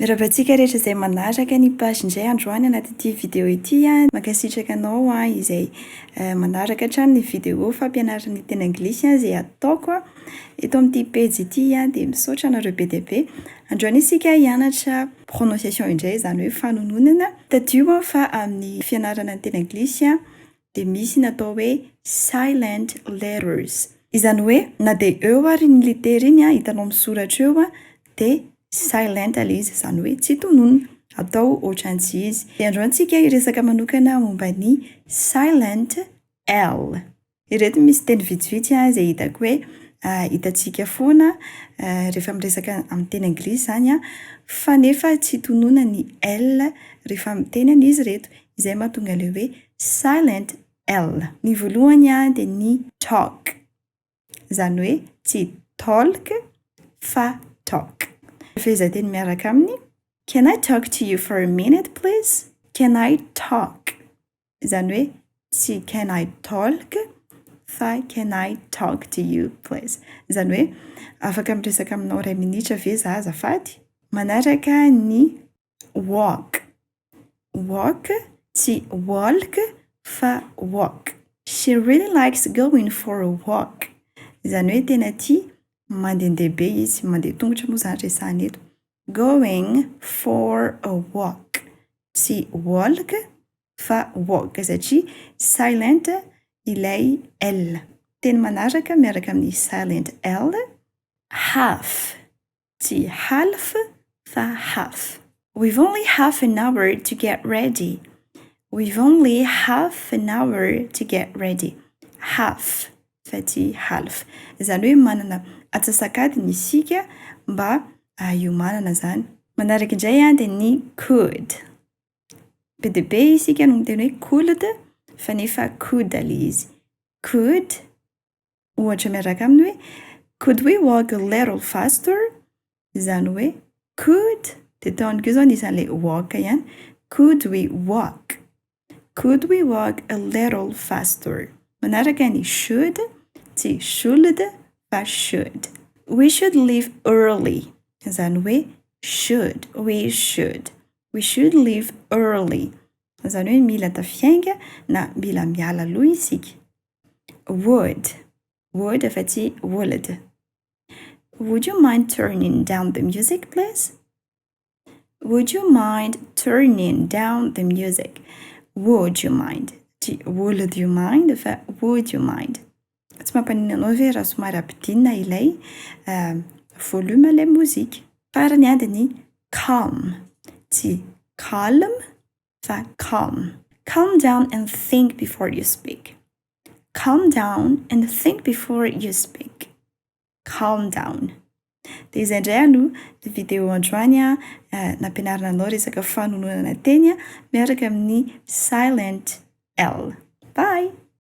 Mirabantsika rehetra izay manaraka ny page indray androany anaty vidéo ity mankasitraka anao izay manaraka hatrany ny vidéo fampianarana ny teny anglisy izay ataoko eto amin'ity page ity dia misaotra anareo be dia be. Androany isika hianatra prononciation indray, izany hoe fanononana. Tadio fa amin'ny fianarana ny teny anglisy dia misy natao hoe silent letters. Izany hoe na dia eo ary ny litera iny hitanao misoratra eo dia silent ilay izy, izany hoe tsy tononona, atao ohatran'izy izy. Dia androantsika hiresaka manokana momba ny silent L. Ireto misy teny vitsivitsy izay hitako hoe hitantsika foana rehefa miresaka amin'ny teny anglisy izany fa nefa tsy tonona ny L rehefa miteny izy reto, izay mahatonga ilay hoe silent L. Ny voalohany dia ny talk, izany hoe tsy talk fa talk. Fehezanteny miaraka aminy: Can I talk to you for a minute please? Can I talk? Izany hoe tsy can I talk fa can I talk to you please? Izany hoe afaka miresaka aminao 2 minitra ve za azafady? Manaraka ny walk. Walk tsy walk fa walk. She really likes going for a walk. Izany hoe tena tia mandehandeha be izy, mandeha tongotra moa zany resahana eto. Going for a walk. Tsy walk fa walk satria silent ilay L. Teny manaraka miaraka amin'ny silent L. Half. Tsy half fa half. We've only half an hour to get ready. We've only half an hour to get ready. Half fa tsy half. Izany hoe manana atsasakadiny isika mba hiomanana zany. Manaraka indray dia ny could. Be dia be isika no miteny hoe could fa nefa could ilay izy. Could ohatra miaraka aminy hoe could we walk a little faster? Izany hoe could dia taony koa izao isan'ilay walk ihany. Could we walk? Could we walk a little faster? Manaraka ny should, tsy should fa should. We should leave early. Izany hoe should, we should. We should leave early. Izany hoe mila tafiainga na mila miala aloha isika. Would. Would fa tsy would. Would you mind turning down the music please? Would you mind turning down the music? Would you mind? Tsy would you mind fa would you mind. Tsy mampanina anao ve raha somary ampidinina ilay volume ilay mozika. Farany dia ny calm. Tsy calm fa calm. Calm down and think before you speak. Calm down and think before you speak. Calm down. Dia izay indray no vidéo androany nampianarana anao resaka fanononana teny miaraka amin'ny silent L. Bye!